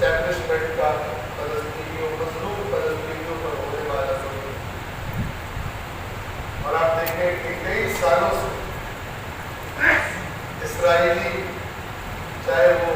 Establishment کا فلسطینیوں مظلوم فلسطینیوں پر ہونے والا ظلم. اور آپ دیکھیں کہ کئی سالوں سے اسرائیلی چاہے وہ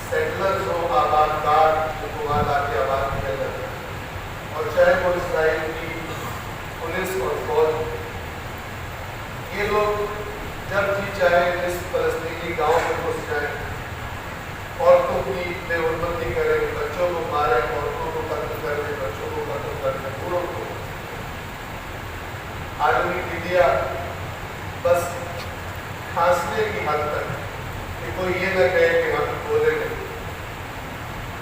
سیٹلرز ہو آباد کار جن کو وہاں لا کے آباد کیا جاتا ہے اور چاہے وہ اسرائیل کی پولیس اور فوج، یہ لوگ جب بھی چاہے اس فلسطینی گاؤں میں گھس جائیں، عورتوں کی بے حرمتی کریں، بچوں کو ماریں، عورتوں کو قتل کر دیں، بچوں کو قتل کر دیں، بوڑھوں کو. عالمی میڈیا بس کھانسنے کی حد تک کہ کوئی یہ نہ کہے کہ ہم بولے نہیں،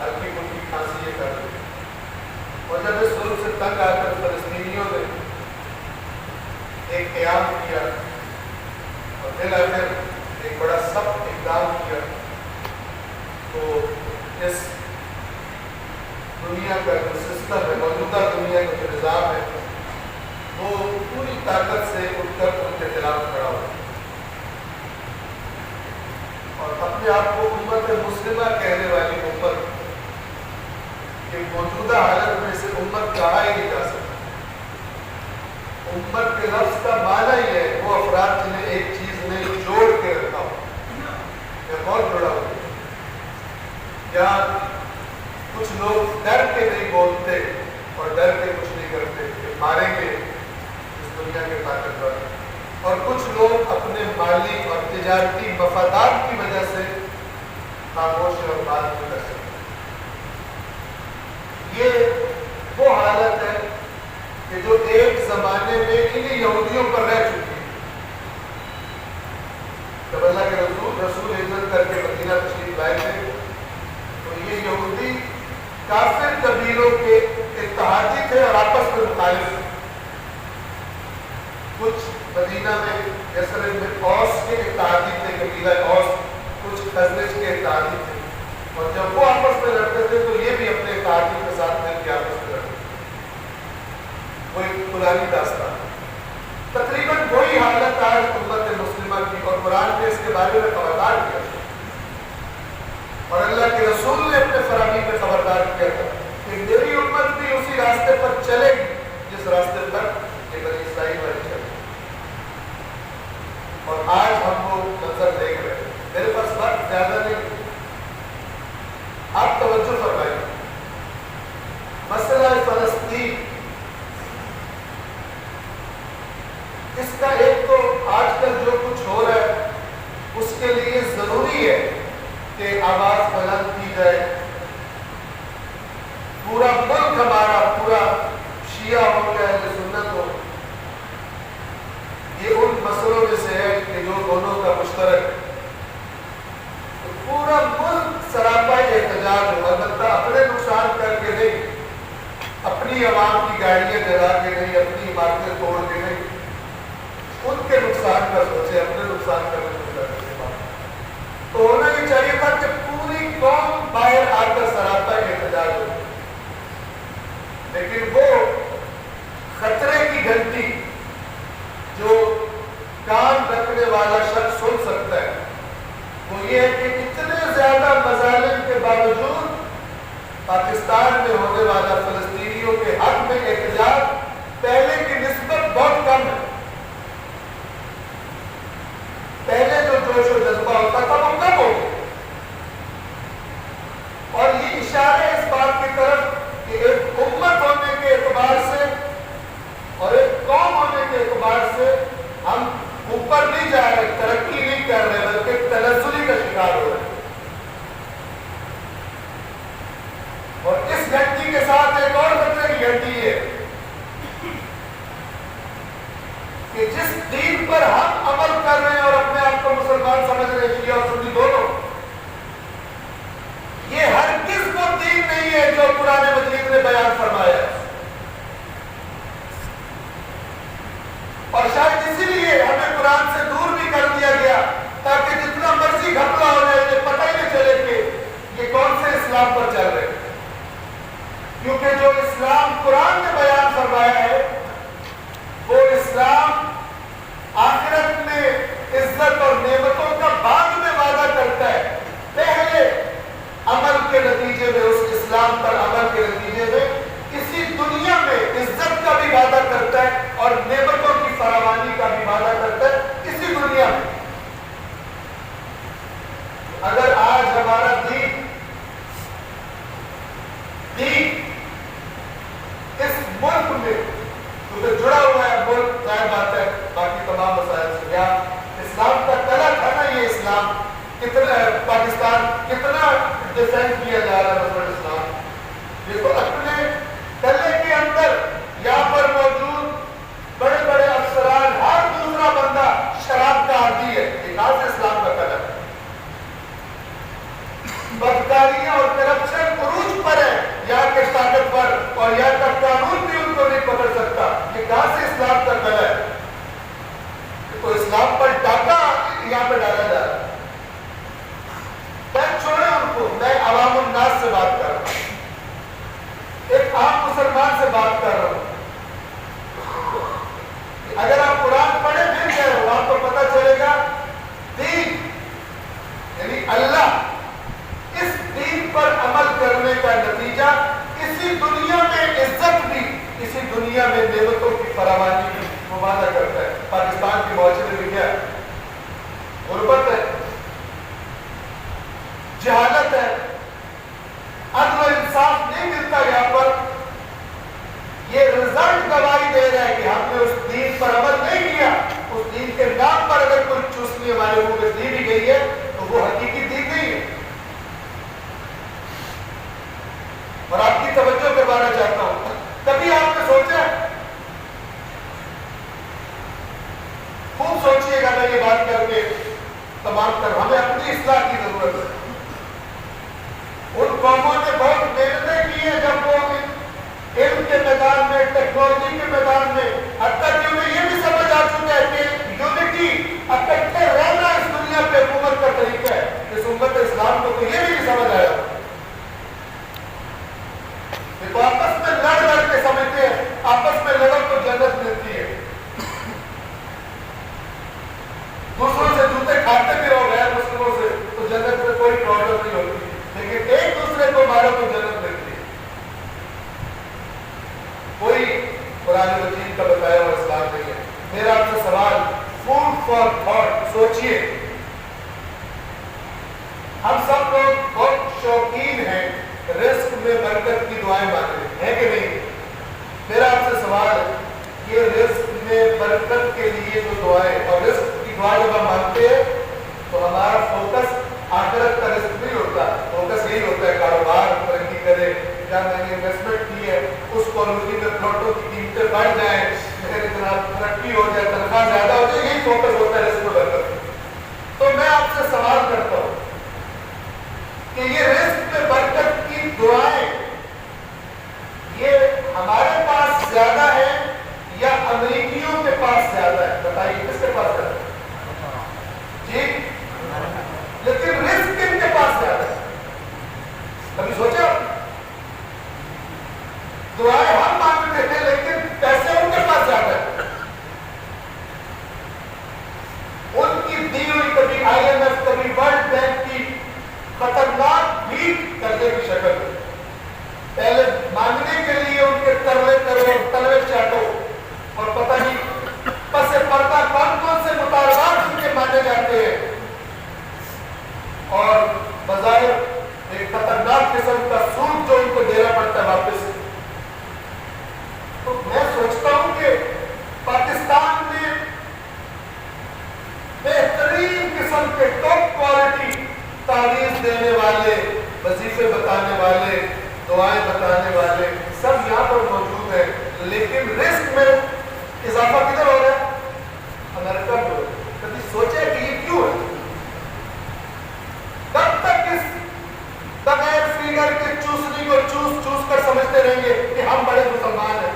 ہلکی پھلکی کھانسی یہ کر دیں. اور جب اس ظلم سے تنگ آ کر فلسطینیوں نے ایک قیام کیا اور بالآخر ایک بڑا سخت اقدام کیا، تو اس دنیا کا جو سسٹم ہے، موجودہ دنیا کا جو نظام ہے، وہ پوری طاقت سے اٹھ کر ان کے خلاف کھڑا ہوا اور اپنے آپ کو امت مسلمہ کہنے والی امت کہ موجودہ حالت میں سے امت کہا ہی نہیں جا سکتا. امت کے لفظ کا معنی ہی ہے وہ افراد جنہیں ایک چیز نے جوڑ کے رکھا ہو یا بہت جڑا ہو. یا کچھ لوگ ڈر کے نہیں بولتے اور ڈر کے کچھ نہیں کرتے کہ ماریں گے اس دنیا کے طاقتور، اور کچھ لوگ اپنے مالی اور تجارتی مفادات کی وجہ سے خاموش اور بات نہیں کر سکتے. یہ وہ حالت ہے کہ جو ایک زمانے میں انہی یہودیوں پر رہ چکی ہے. جب اللہ کے رسول ہجرت کر کے مدینہ تشریف لائے تھے تو یہ یہودی کافر قبیلوں کے اتحادی تھے اور آپس میں مخالف تھے. کچھ مدینہ میں یثرب میں اوس کے اتحادی تھے، قبیلہ اوس، کچھ خزرج کے اتحادی تھے، اور جب وہ آپس میں لڑتے تھے تو یہ بھی اپنے اتحادی کے ساتھ مل کے آپس میں لڑتے تھے. وہ ایک پرانی داستان. تقریباً وہی حالت آج امت مسلمہ کی، اور قرآن نے اس کے بارے میں خبردار کیا اور اللہ کے رسول نے اپنے فراہمی میں خبردار کیا تھا کہ میری امت بھی اسی راستے پر چلے گی جس راستے پر یہ بنی اسرائیل والے چلے. اور آج ہم وہ منظر دیکھ رہے ہیں. میرے پاس وقت زیادہ نہیں، آپ توجہ فرمائیے. مسئلہ فلسطین، اس کا ایک تو آج کل جو کچھ ہو رہا ہے اس کے لیے ضروری ہے کہ آواز بلند کی جائے. پورا ملک ہمارا پورا شیعہ ہو یا اہل سنت ہو، یہ ان مسئلوں میں سے ہے کہ جو دونوں کا مشترک ہے. تو پورا ملک سراپا احتجاج ہو، البتہ اپنے نقصان کر کے نہیں، اپنی عوام کی گاڑیاں جلا کے نہیں، اپنی عمارتیں توڑ کے نہیں، ان کے نقصان کا سوچے، اپنے نقصان کرنے کو تو ہونا یہ چاہیے تھا کہ پوری قوم باہر آ کر سراپا احتجاج ہو. لیکن وہ خطرے کی گھنٹی جو کان رکھنے والا شخص سن سکتا ہے وہ یہ ہے کہ اتنے زیادہ مظالم کے باوجود پاکستان میں ہونے والا فلسطینیوں کے حق میں احتجاج پہلے کی نسبت بہت کم ہے. پہلے جو جوش و جذبہ ہوتا تھا وہ کم ہو گیا. اور یہ اشارے اس بات کی طرف کہ ایک امت ہونے کے اعتبار سے اور ایک قوم ہونے کے اعتبار سے ہم اوپر نہیں جا رہے، ترقی نہیں کر رہے، بلکہ تنزلی کا شکار ہو رہے. اور اس گھنٹی کے ساتھ ایک اور خطرے کی گھنٹی ہے کہ جس دین پر ہم عمل کر رہے ہیں اور اپنے آپ کو مسلمان سمجھ رہے ہیں، شیعہ اور سنی دونوں، یہ ہرگز وہ دین نہیں ہے جو قرآن مجید نے بیان فرمایا ہے. اور شاید اسی لیے ہمیں قرآن سے دور بھی کر دیا گیا تاکہ جتنا مرضی گھپلا ہو جائے یہ پتہ ہی نہیں چلے کہ یہ کون سے اسلام پر چل رہے ہیں. کیونکہ جو اسلام قرآن نے بیان فرمایا ہے وہ اسلام آخرت میں عزت اور نعمتوں کا بعد میں وعدہ بدکاریاں اور کرپشن عروج پر ہے، یہاں کے طاقتور اور یہاں کا قانون بھی ان کو نہیں پکڑ سکتا. یہ کہاں سے اسلام کا گلا ہے؟ تو اسلام پر ڈاکہ یہاں پہ ڈالا جا رہا ہے. میں چھوڑے ان کو، میں عوام الناس سے بات کر رہا ہوں، ایک عام مسلمان سے بات کر رہا ہوں. اگر آپ قرآن پڑھیں پھر کہہ رہا ہوں، آپ کو پتہ چلے گا دین یعنی اللہ، اس دین پر عمل کرنے کا نتیجہ اسی دنیا میں عزت بھی، اسی دنیا میں نعمتوں کی فراوانی بھی ممانعت کرتا ہے. پاکستان کی معاشرے میں کیا ہے؟ غربت ہے، جہالت ہے، عدل و انصاف نہیں ملتا. یہاں پر یہ رزلٹ گواہی دے رہا ہے کہ ہم نے اس دین پر عمل نہیں کیا. اس دین کے نام پر اگر کوئی چوسنی ہمارے منہ میں دی بھی گئی ہے تو وہ حقیقی دین نہیں ہے. اور آپ کی توجہ کروانا چاہتا ہوں، کبھی آپ نے سوچا، خوب سوچئے گا، میں یہ بات کر کے تمام کر، ہمیں اپنی اصلاح کی ضرورت ہے. ان قوموں نے بہت محنتیں کی ہیں جب وہ علم کے میدان میں، ٹیکنالوجی کے میدان میں، حتیٰ کہ انہیں یہ بھی سمجھ آ چکا ہے کہ یونٹی، اکٹھے رہنا اس دنیا پہ حکومت کا طریقہ ہے. اس امت اسلام کو تو یہ بھی نہیں سمجھ آیا. تو آپس میں لڑ کے سمجھتے ہیں، آپس میں لڑو تو جنت ملتی ہے. دوسروں سے جوتے کھاتے بھی رہو غیر مسلموں سے تو جنت میں کوئی پرابلم نہیں ہوتی، لیکن ایک دوسرے کو مارو تو جنت ملتی ہے. کوئی قرآن مجید کا بتایا ہوا اسلام نہیں ہے. میرا آپ سے سوال، فوڈ فار تھاٹ، سوچئے. ہم سب لوگ بہت شوقین ہیں رزق میں برکت کی دعائیں مانگتے ہیں کہ نہیں؟ میرا آپ سے سوال ہے، یہ رزق میں برکت کے لیے جو دعائیں اور رزق کی دعا جب ہم مانگتے ہیں تو ہمارا فوکس آخرت کا رزق نہیں ہوتا. فوکس یہی ہوتا ہے کاروبار ترقی کرے، یا میں نے انویسٹمنٹ کی ہے اس کالونی میں پلاٹوں کی قیمتیں بڑھ جائیں، میرے جناب ترقی ہو جائے، تنخواہ زیادہ ہو جائے، یہی فوکس ہوتا ہے رزق میں برکت. تو میں آپ سے سوال کرتا ہوں کہ یہ رزق میں برکت کی دعائیں یہ ہمارے پاس زیادہ ہے یا امریکیوں کے پاس زیادہ ہے؟ بتائیے کس کے پاس زیادہ ہے؟ جی، لیکن رزق کن کے پاس زیادہ ہے؟ کبھی سوچا؟ دعائیں ہم مانگتے ہیں لیکن پیسے ان کے پاس زیادہ ہے. ان کی دی ہوئی کبھی IMF، کبھی ورلڈ بینک کی خطرناک بھیک کرنے کی شکل میں، پہلے مانگنے کے لیے ان کے ترلے کرو، تلوے چاٹو، اور پتہ نہیں پس پردہ کون سے مطالبات ان کے مانے جاتے ہیں، اور بظاہر ایک خطرناک قسم کا سود جو ان کو دینا پڑتا ہے واپس. تو میں سوچتا ہوں کہ پاکستان میں بہترین قسم کے ٹاپ کوالٹی تعریف دینے والے، وظیفے بتانے والے، دعائیں بتانے والے سب یہاں پر موجود ہیں، لیکن رزق میں اضافہ کدھر ہو رہا ہے؟ امریکہ میں ہو رہا ہے. کبھی سوچے کہ یہ کیوں ہے؟ کب تک اس بغیر فیگر کے چوسنی کو چوس کر سمجھتے رہیں گے کہ ہم بڑے مسلمان ہیں،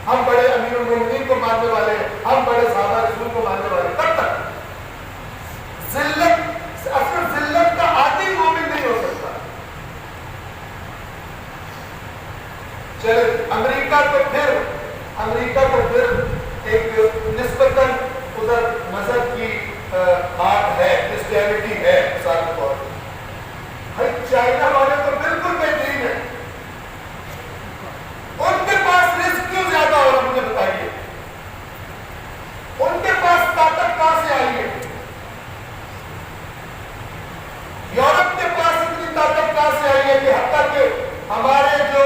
ہم بڑے امیر المومنین کو ماننے والے ہیں، ہم بڑے صحابہ رسول کو ماننے والے ہیں؟ کب تک؟ ذلت کا عادی مومن نہیں ہو سکتا. چلے امریکہ تو پھر ایک نسبتاً ادھر مذہب کی بات ہے، کرسچینٹی ہے مثال کے طور پر. چائنا والے تو بالکل بہترین ہے. ان کے پاس رزق کیوں زیادہ ہو رہا مجھے بتائیے؟ ان کے پاس طاقت کہاں سے آئی ہے؟ یورپ کے پاس اتنی طاقت کہاں سے آئی ہے کہ حتیٰ کہ ہمارے جو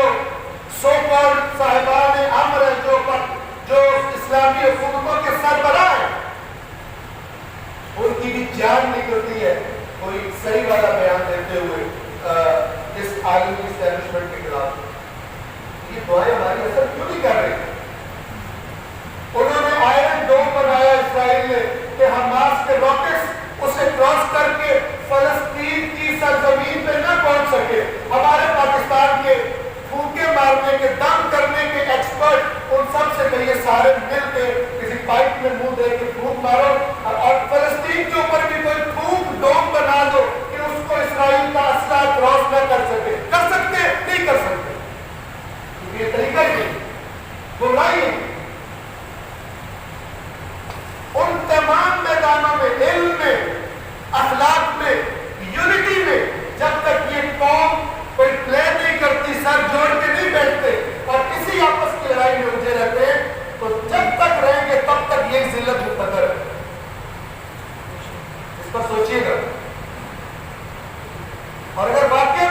سو کالڈ صاحبان امر ہیں، جو اسلامی حکومتوں کے سربراہ ہیں، ان کی بھی جان نکلتی ہے کوئی صحیح والا بیان دیتے ہوئے اس عالمی اسٹیبلشمنٹ کے خلاف. یہ دعائیں ہماری اثر کیوں نہیں کر رہی؟ انہوں نے آئرن ڈوم بنایا اسرائیل نے کہ حماس کے راکٹس اسے کراس کر کے فلسطین کی سرزمین پہ چاہیے سارے مل کے کسی پائپ میں منہ دے کے پھونک مارو اور فلسطین کے اوپر بھی کوئی پھونک ڈوم بنا دو کہ اس کو اسرائیل کا اسلحہ کراس نہ کر سکے. کر سکتے نہیں کر سکتے کیونکہ یہ طریقہ ہی نہیں. برائی ہے. ان تمام میدانوں میں، علم میں، اخلاق میں، یونٹی میں جب تک یہ قوم کوئی پلے نہیں کرتی، سر جوڑ کے نہیں بیٹھتے اور کسی آپس کی لڑائی میں الجھے رہتے ہیں، تو جب تک رہیں گے تب تک یہ ذلت مقدر ہے. اس پر سوچیے گا. اور اگر واقعی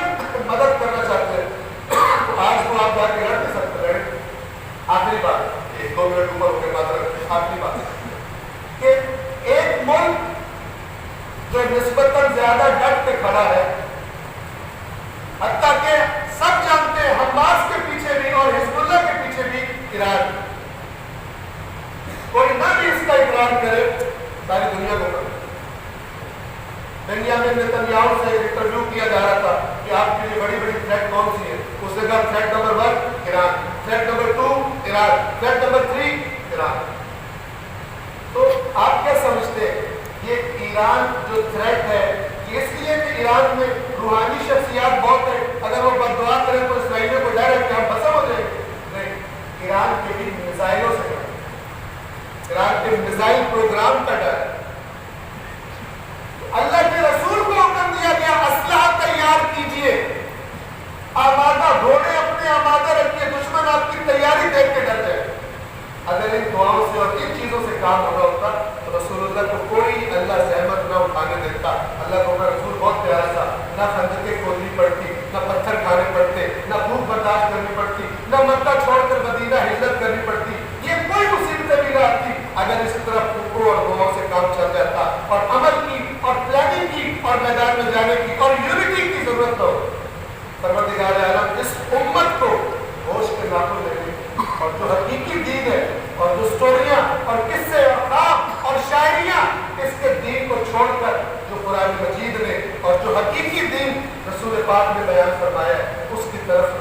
مدد کرنا چاہتے ہیں تو آج تو آپ جا کے لڑ نہیں سکتے. لڑے. آخری بات، 1-2 منٹ اوپر ہو کے بات رکھتے. آخری بات کہ ایک ملک جو نسبتاً زیادہ ڈٹ کے کھڑا ہے، حتیٰ کہ سب جانتے ہیں حماس کے پیچھے بھی اور حزب اللہ کے پیچھے بھی ایران. کوئی نہ بھی اس کا اقرار کرے، ساری دنیا کو کرے. بنیامین نتنیاہو سے انٹرویو کیا جا رہا تھا کہ آپ کے لیے بڑی بڑی تھریٹ کون سی ہے. اس نے کہا threat number 1 Iran, threat number 2 Iran, threat number 3 Iran. تو آپ کیا سمجھتے ہیں یہ ایران جو تھریٹ ہے اس لیے کہ ایران میں روحانی شخصیات بہت ہے، اگر وہ بد دعا کریں تو اسرائیلیوں کو ڈر ہے کہ ہم ختم ہو جائیں گے؟ نہیں. ایران کے بھی میزائلوں سے ڈر ہے. ایران کے میزائل پروگرام کا ڈر ہے. اللہ کے رسول کو حکم دیا گیا اسلحہ تیار کیجئے، آمادہ گھوڑے اپنے آمادہ رکھیے، دشمن آپ کی تیاری دیکھ کے ڈر جائے. اگر ان دعاؤں سے اور ان چیزوں سے کام ہو رہا ہوتا تو رسول اللہ کو کوئی اللہ زحمت نہ اٹھانے دیتا. اللہ کو رسول بہت پیارا تھا. نہ خندقیں کھودنی پڑتی، نہ پتھر کھانے پڑتے، نہ بھوک برداشت کرنی پڑتی، نہ مکہ چھوڑ کر مدینہ ہجرت کرنی پڑتی. یہ کوئی مصیبتیں بھی نہ آتی اگر اس طرح فکروں اور دعاؤں سے کام چل جاتا اور عمل کی اور پلاننگ کی اور میدان میں جانے کی اور یونٹی کی ضرورت ہو. پروردگار عالم اس امت کو ہوش کے ناخن دینے اور جو حقیقی دین ہے اور جو سٹوریاں اور قصے اور خواب اور شاعریاں اس کے دین کو چھوڑ کر جو قرآن مجید نے اور جو حقیقی دین رسول پاک نے بیان فرمایا ہے اس کی طرف